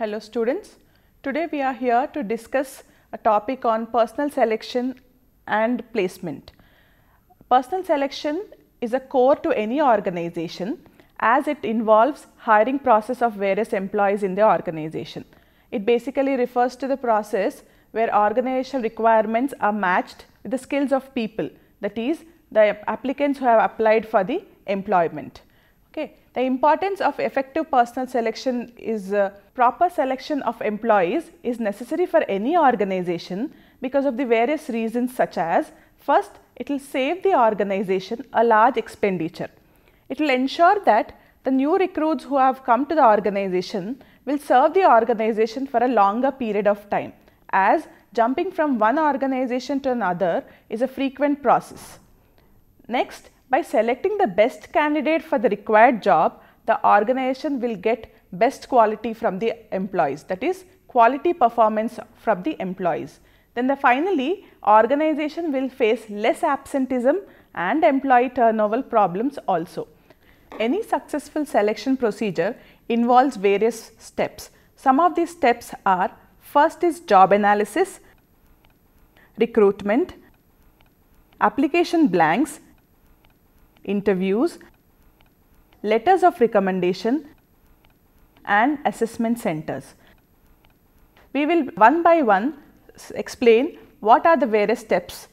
Hello students, today we are here to discuss a topic on personal selection and placement. Personal selection is a core to any organization as it involves hiring process of various employees in the organization. It basically refers to the process where organizational requirements are matched with the skills of people, that is the applicants who have applied for the employment. Okay. The importance of effective personal selection is proper selection of employees is necessary for any organization because of the various reasons, such as first, it will save the organization a large expenditure. It will ensure that the new recruits who have come to the organization will serve the organization for a longer period of time, as jumping from one organization to another is a frequent process. Next, by selecting the best candidate for the required job, the organization will get best quality from the employees, that is quality performance from the employees. Then finally, organization will face less absenteeism and employee turnover problems also. Any successful selection procedure involves various steps. Some of these steps are: first is job analysis, recruitment, application blanks, interviews, letters of recommendation and assessment centers. We will one by one explain what are the various steps.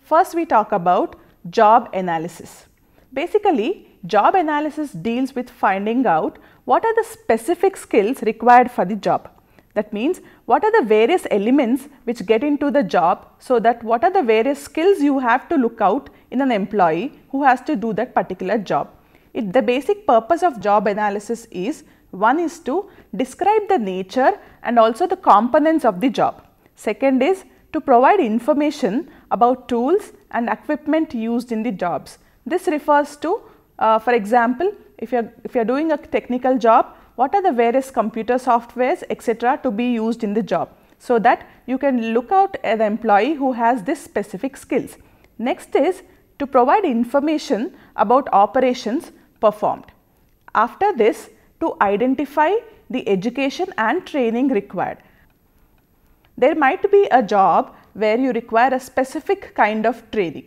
First, we talk about job analysis. Basically, job analysis deals with finding out what are the specific skills required for the job. That means, what are the various elements which get into the job, so that what are the various skills you have to look out in an employee who has to do that particular job. The basic purpose of job analysis is, one is to describe the nature and also the components of the job. Second is to provide information about tools and equipment used in the jobs. This refers to, for example, if you are doing a technical job, what are the various computer softwares etc. to be used in the job, so that you can look out an employee who has this specific skills. Next is to provide information about operations performed. After this, to identify the education and training required. There might be a job where you require a specific kind of training.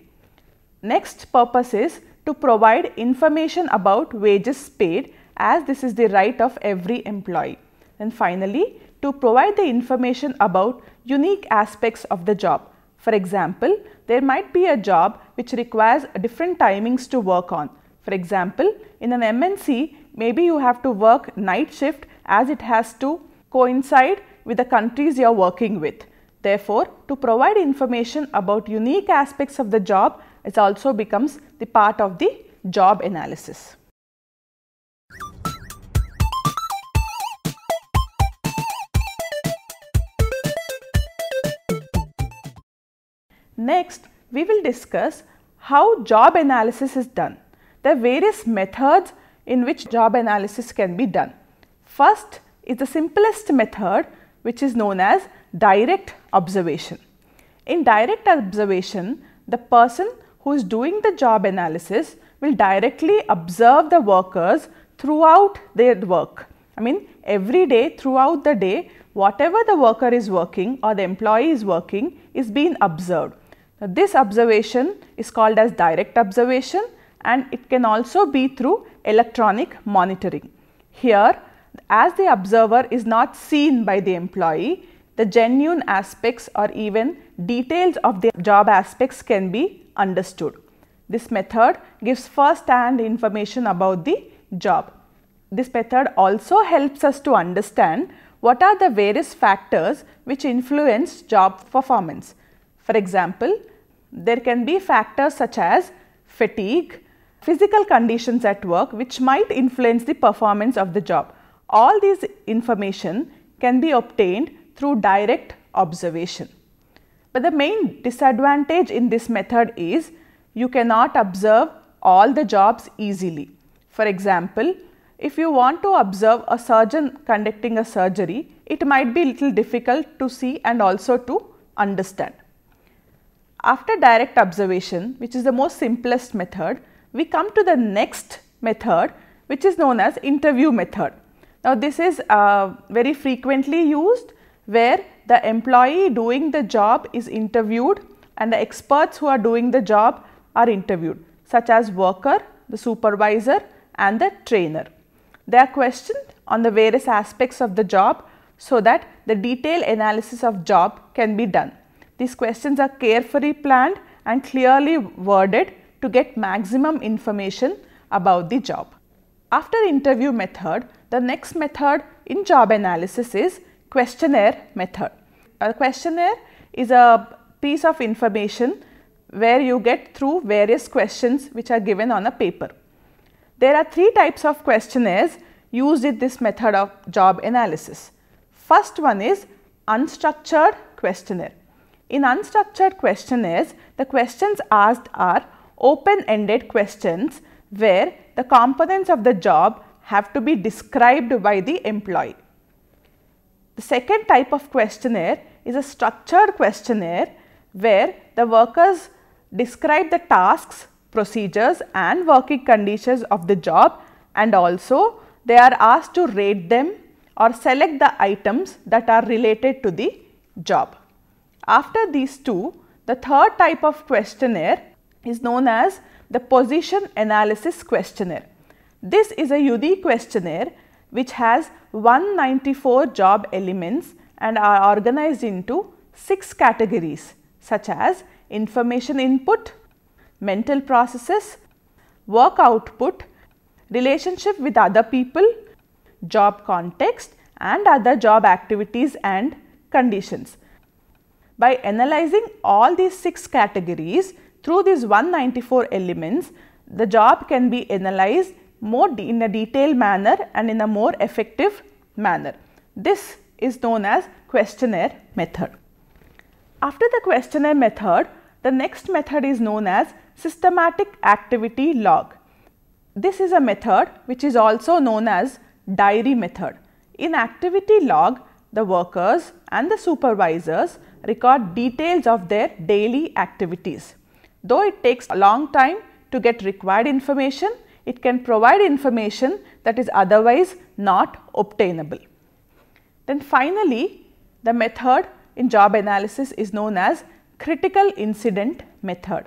Next purpose is to provide information about wages paid, as this is the right of every employee. And finally, to provide the information about unique aspects of the job. For example, there might be a job which requires different timings to work on. For example, in an MNC, maybe you have to work night shift as it has to coincide with the countries you are working with. Therefore, to provide information about unique aspects of the job, it also becomes the part of the job analysis. Next, we will discuss how job analysis is done. There are various methods in which job analysis can be done. First is the simplest method, which is known as direct observation. In direct observation, the person who is doing the job analysis will directly observe the workers throughout their work. I mean, every day, throughout the day, whatever the worker is working or the employee is working is being observed. Now, this observation is called as direct observation, and it can also be through electronic monitoring. Here, as the observer is not seen by the employee, the genuine aspects or even details of the job aspects can be understood. This method gives first-hand information about the job. This method also helps us to understand what are the various factors which influence job performance. For example, there can be factors such as fatigue, physical conditions at work which might influence the performance of the job. All these information can be obtained through direct observation. But the main disadvantage in this method is you cannot observe all the jobs easily. For example, if you want to observe a surgeon conducting a surgery, it might be little difficult to see and also to understand. After direct observation, which is the most simplest method, we come to the next method, which is known as interview method. Now, this is very frequently used, where the employee doing the job is interviewed and the experts who are doing the job are interviewed, such as worker, the supervisor and the trainer. They are questioned on the various aspects of the job so that the detailed analysis of job can be done. These questions are carefully planned and clearly worded to get maximum information about the job. After interview method, the next method in job analysis is questionnaire method. A questionnaire is a piece of information where you get through various questions which are given on a paper. There are three types of questionnaires used in this method of job analysis. First one is unstructured questionnaire. In unstructured questionnaires, the questions asked are open-ended questions where the components of the job have to be described by the employee. The second type of questionnaire is a structured questionnaire where the workers describe the tasks, procedures and working conditions of the job, and also they are asked to rate them or select the items that are related to the job. After these two, the third type of questionnaire is known as the position analysis questionnaire. This is a unique questionnaire which has 194 job elements and are organized into 6 categories such as information input, mental processes, work output, relationship with other people, job context and other job activities and conditions. By analyzing all these 6 categories through these 194 elements, the job can be analyzed in a detailed manner and in a more effective manner. This is known as questionnaire method. After the questionnaire method, the next method is known as systematic activity log. This is a method which is also known as diary method. In activity log, the workers and the supervisors record details of their daily activities. Though it takes a long time to get required information, it can provide information that is otherwise not obtainable. Then finally, the method in job analysis is known as critical incident method.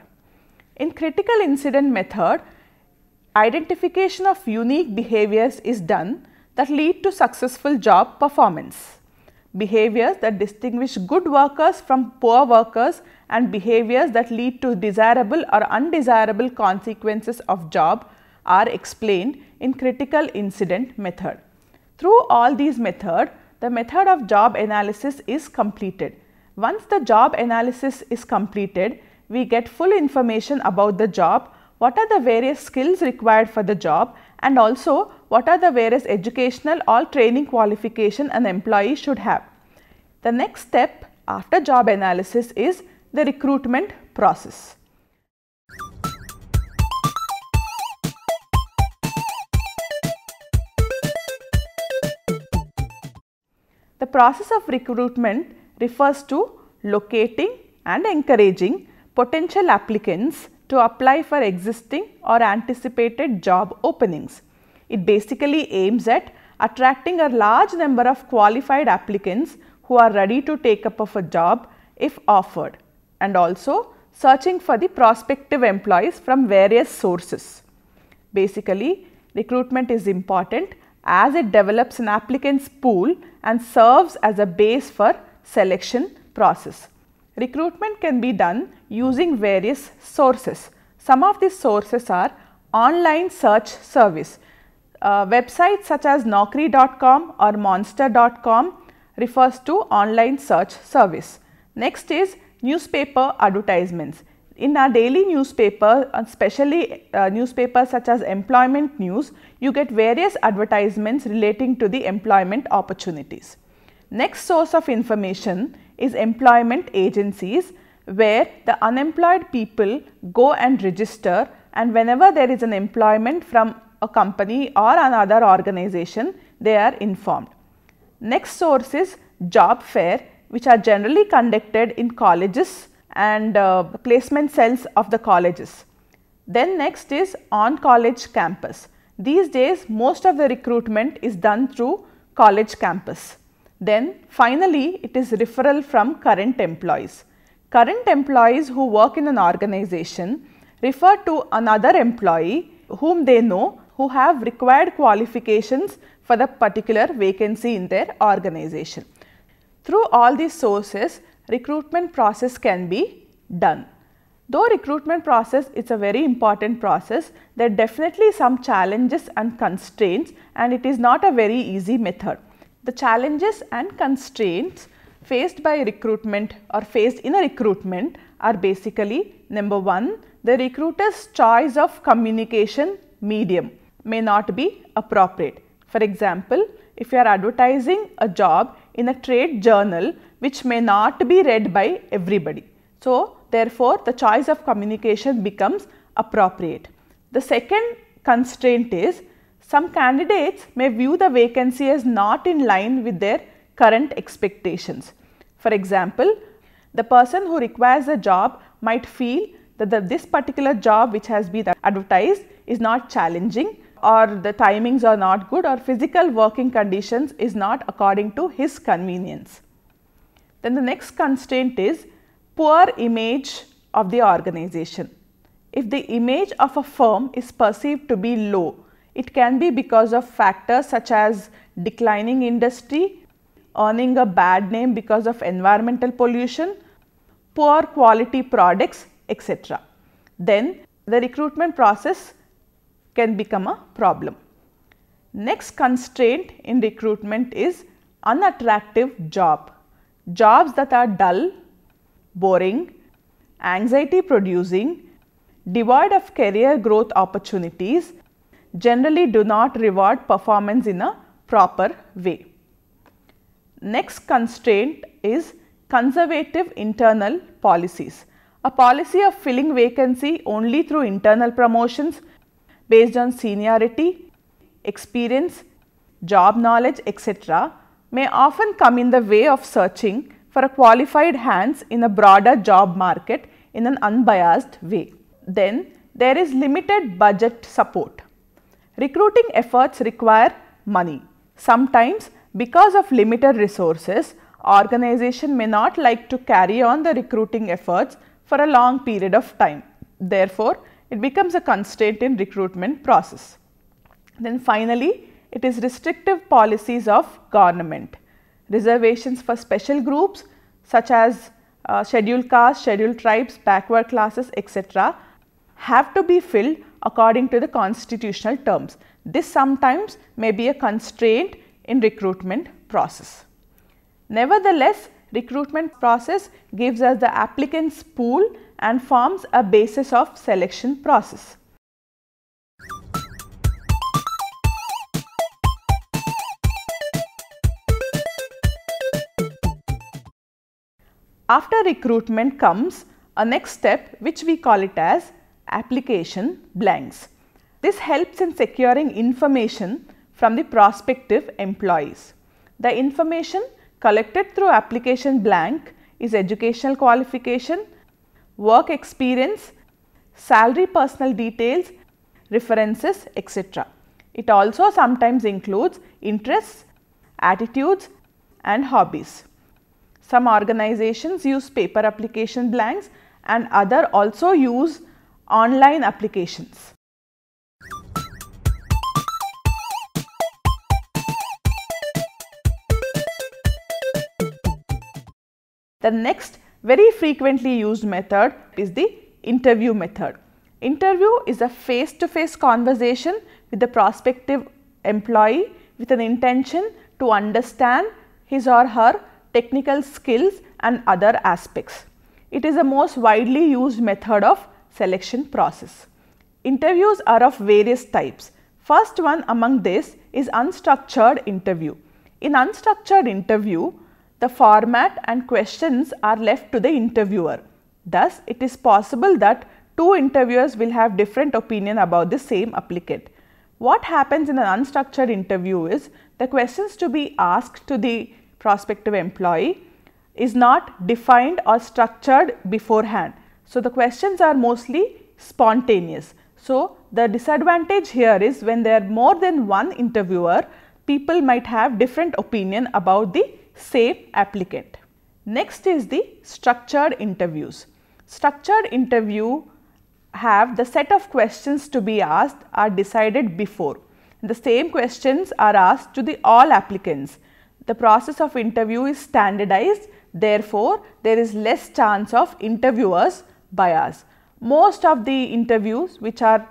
In critical incident method, identification of unique behaviors is done that lead to successful job performance. Behaviors that distinguish good workers from poor workers and behaviors that lead to desirable or undesirable consequences of job are explained in critical incident method. Through all these methods, the method of job analysis is completed. Once the job analysis is completed, we get full information about the job, what are the various skills required for the job, and also what are the various educational or training qualification an employee should have. The next step after job analysis is the recruitment process. The process of recruitment refers to locating and encouraging potential applicants to apply for existing or anticipated job openings. It basically aims at attracting a large number of qualified applicants who are ready to take up of a job if offered, and also searching for the prospective employees from various sources. Basically, recruitment is important as it develops an applicants pool and serves as a base for selection process. Recruitment can be done using various sources. Some of these sources are online search service. Websites such as naukri.com or monster.com refers to online search service. Next is newspaper advertisements. In our daily newspaper, especially newspapers such as employment news, you get various advertisements relating to the employment opportunities. Next source of information is employment agencies, where the unemployed people go and register, and whenever there is an employment from a company or another organization, they are informed. Next source is job fair, which are generally conducted in colleges and placement cells of the colleges. Then next is on college campus. These days most of the recruitment is done through college campus. Then finally it is referral from current employees. Current employees who work in an organization refer to another employee whom they know who have required qualifications for the particular vacancy in their organization. Through all these sources, recruitment process can be done. Though recruitment process is a very important process, there are definitely some challenges and constraints, and it is not a very easy method. The challenges and constraints faced by recruitment or faced in a recruitment are basically: number one, the recruiter's choice of communication medium may not be appropriate. For example, if you are advertising a job in a trade journal which may not be read by everybody, so therefore the choice of communication becomes appropriate. The second constraint is some candidates may view the vacancy as not in line with their current expectations. For example, the person who requires a job might feel that this particular job which has been advertised is not challenging, or the timings are not good, or physical working conditions is not according to his convenience. Then the next constraint is poor image of the organization. If the image of a firm is perceived to be low, it can be because of factors such as declining industry, earning a bad name because of environmental pollution, poor quality products, etc. Then the recruitment process can become a problem. Next constraint in recruitment is unattractive job. Jobs that are dull, boring, anxiety producing, devoid of career growth opportunities, generally do not reward performance in a proper way. Next constraint is conservative internal policies. A policy of filling vacancy only through internal promotions based on seniority, experience, job knowledge, etc. may often come in the way of searching for a qualified hands in a broader job market in an unbiased way. Then there is limited budget support. Recruiting efforts require money. Sometimes because of limited resources, organization may not like to carry on the recruiting efforts for a long period of time. Therefore, it becomes a constraint in recruitment process. Then finally, it is restrictive policies of government. Reservations for special groups such as scheduled castes, scheduled tribes, backward classes, etc. have to be filled according to the constitutional terms. This sometimes may be a constraint in recruitment process. Nevertheless, recruitment process gives us the applicants pool and forms a basis of selection process. After recruitment comes a next step which we call it as application blanks. This helps in securing information from the prospective employees. The information collected through application blank is educational qualification, work experience, salary, personal details, references, etc. It also sometimes includes interests, attitudes and hobbies. Some organizations use paper application blanks and other also use online applications. The next very frequently used method is the interview method. Interview is a face-to-face conversation with the prospective employee with an intention to understand his or her technical skills and other aspects. It is the most widely used method of selection process. Interviews are of various types. First one among this is unstructured interview. In unstructured interview, the format and questions are left to the interviewer. Thus, it is possible that two interviewers will have different opinion about the same applicant. What happens in an unstructured interview is the questions to be asked to the prospective employee is not defined or structured beforehand. So, the questions are mostly spontaneous. So, the disadvantage here is when there are more than one interviewer, people might have different opinion about the same applicant. Next is the structured interviews. Structured interview have the set of questions to be asked are decided before. The same questions are asked to the all applicants. The process of interview is standardized, therefore, there is less chance of interviewers bias. Most of the interviews which are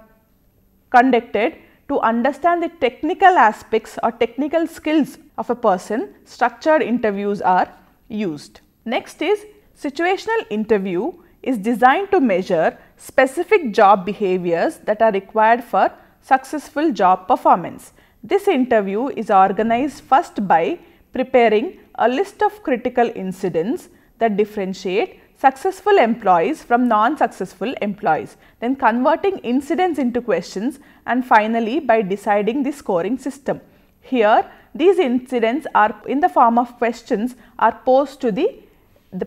conducted to understand the technical aspects or technical skills of a person, structured interviews are used. Next is situational interview is designed to measure specific job behaviors that are required for successful job performance. This interview is organized first by preparing a list of critical incidents that differentiate successful employees from non-successful employees, then converting incidents into questions, and finally by deciding the scoring system. Here these incidents are in the form of questions are posed to the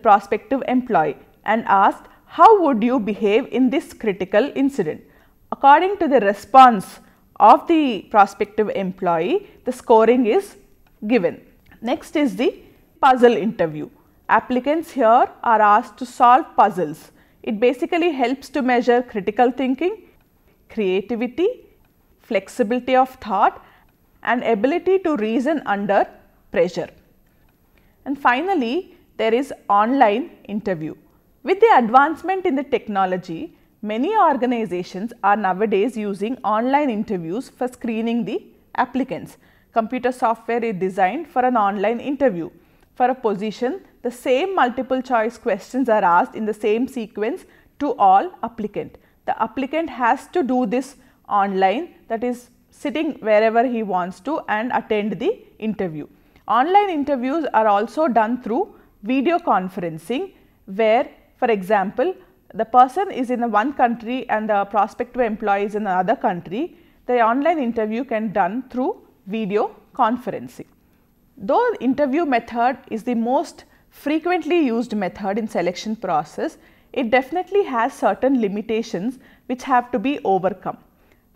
prospective employee and asked, how would you behave in this critical incident? According to the response of the prospective employee, the scoring is given. Next is the puzzle interview. Applicants here are asked to solve puzzles. It basically helps to measure critical thinking, creativity, flexibility of thought and ability to reason under pressure. And finally, there is online interview. With the advancement in the technology, many organizations are nowadays using online interviews for screening the applicants. Computer software is designed for an online interview. For a position, the same multiple choice questions are asked in the same sequence to all applicant. The applicant has to do this online, that is sitting wherever he wants to and attend the interview. Online interviews are also done through video conferencing, where for example, the person is in one country and the prospective employee is in another country. The online interview can be done through video conferencing. Though interview method is the most frequently used method in selection process, it definitely has certain limitations which have to be overcome.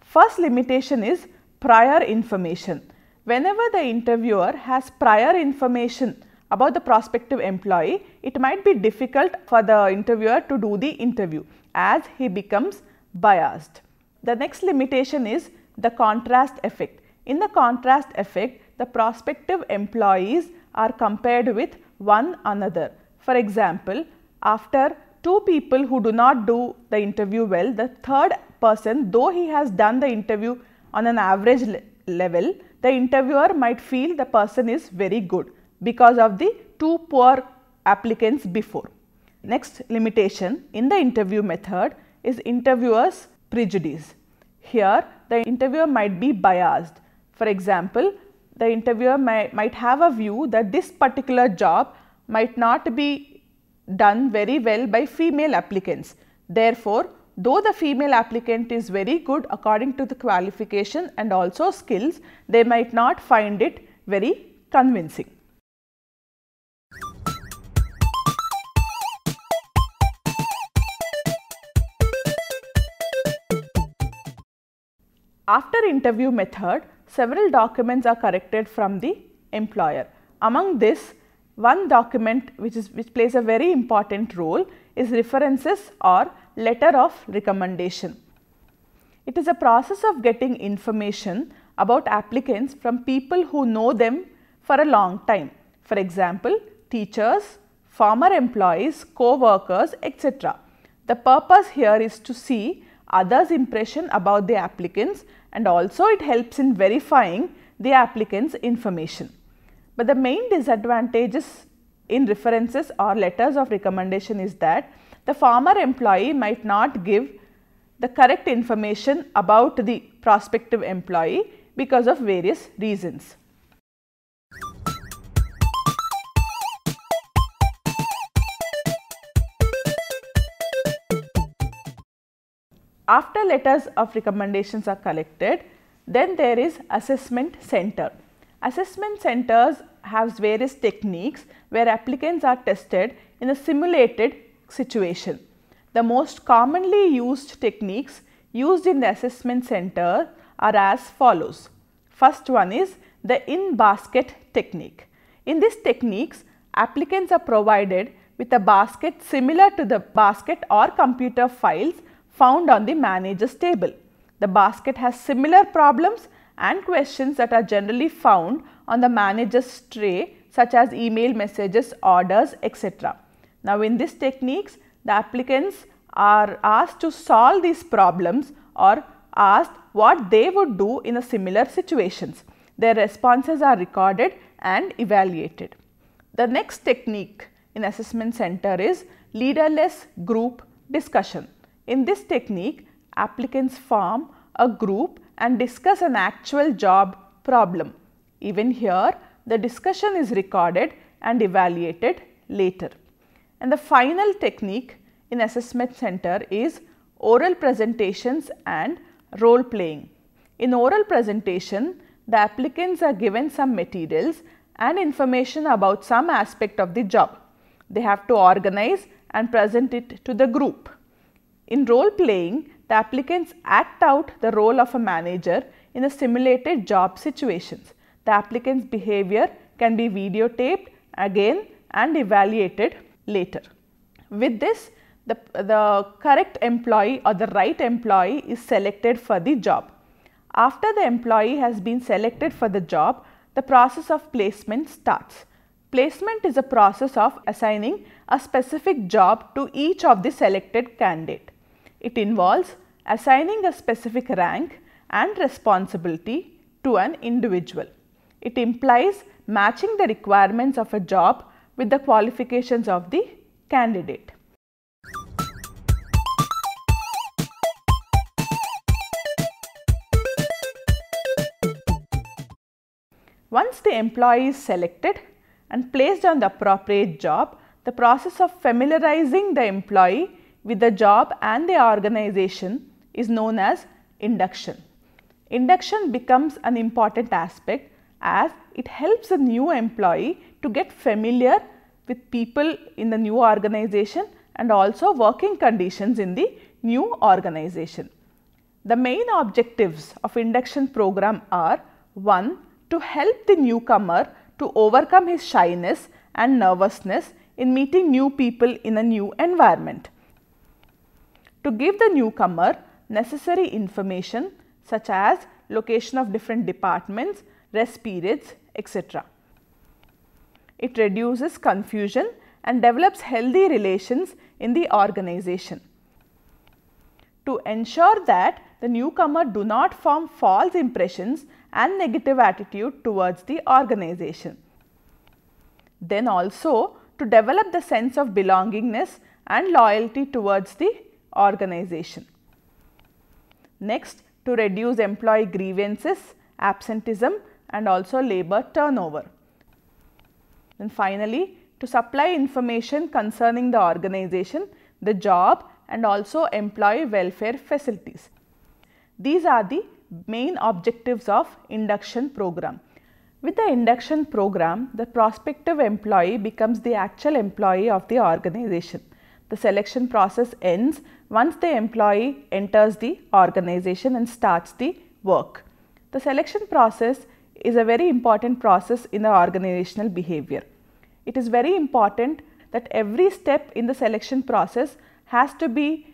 First limitation is prior information. Whenever the interviewer has prior information about the prospective employee, it might be difficult for the interviewer to do the interview as he becomes biased. The next limitation is the contrast effect. In the contrast effect, the prospective employees are compared with one another. For example, after two people who do not do the interview well, the third person, though he has done the interview on an average level, the interviewer might feel the person is very good because of the two poor applicants before. Next limitation in the interview method is interviewer's prejudice. Here the interviewer might be biased. For example, the interviewer might have a view that this particular job might not be done very well by female applicants. Therefore, though the female applicant is very good according to the qualification and also skills, they might not find it very convincing. After interview method, several documents are corrected from the employer. Among this, one document which plays a very important role is references or letter of recommendation. It is a process of getting information about applicants from people who know them for a long time. For example, teachers, former employees, co-workers, etc. The purpose here is to see others' impression about the applicants, and also it helps in verifying the applicants' information. But the main disadvantages in references or letters of recommendation is that the former employee might not give the correct information about the prospective employee because of various reasons. After letters of recommendations are collected, then there is assessment center. Assessment centers have various techniques where applicants are tested in a simulated situation. The most commonly used techniques used in the assessment center are as follows. First one is the in-basket technique. In this techniques, applicants are provided with a basket similar to the basket or computer files found on the manager's table. The basket has similar problems and questions that are generally found on the manager's tray, such as email messages, orders, etc. Now, in these techniques, the applicants are asked to solve these problems or asked what they would do in a similar situations. Their responses are recorded and evaluated. The next technique in assessment center is leaderless group discussion. In this technique, applicants form a group and discuss an actual job problem. Even here, the discussion is recorded and evaluated later. And the final technique in assessment center is oral presentations and role playing. In oral presentation, the applicants are given some materials and information about some aspect of the job. They have to organize and present it to the group. In role playing, the applicants act out the role of a manager in a simulated job situations. The applicant's behavior can be videotaped again and evaluated later. With this, the correct employee or the right employee is selected for the job. After the employee has been selected for the job, the process of placement starts. Placement is a process of assigning a specific job to each of the selected candidate. It involves assigning a specific rank and responsibility to an individual. It implies matching the requirements of a job with the qualifications of the candidate. Once the employee is selected and placed on the appropriate job, the process of familiarizing the employee with the job and the organization is known as induction. Induction becomes an important aspect as it helps a new employee to get familiar with people in the new organization and also working conditions in the new organization. The main objectives of induction program are: 1. To help the newcomer to overcome his shyness and nervousness in meeting new people in a new environment. To give the newcomer necessary information such as location of different departments, rest periods, etc. It reduces confusion and develops healthy relations in the organization. To ensure that the newcomer do not form false impressions and negative attitude towards the organization. Then also to develop the sense of belongingness and loyalty towards the organization. Next, to reduce employee grievances, absenteeism and also labor turnover. And finally, to supply information concerning the organization, the job and also employee welfare facilities. These are the main objectives of induction program. With the induction program, the prospective employee becomes the actual employee of the organization. The selection process ends once the employee enters the organization and starts the work. The selection process is a very important process in the organizational behavior. It is very important that every step in the selection process has to be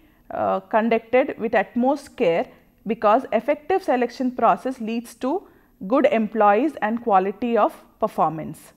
conducted with utmost care, because effective selection process leads to good employees and quality of performance.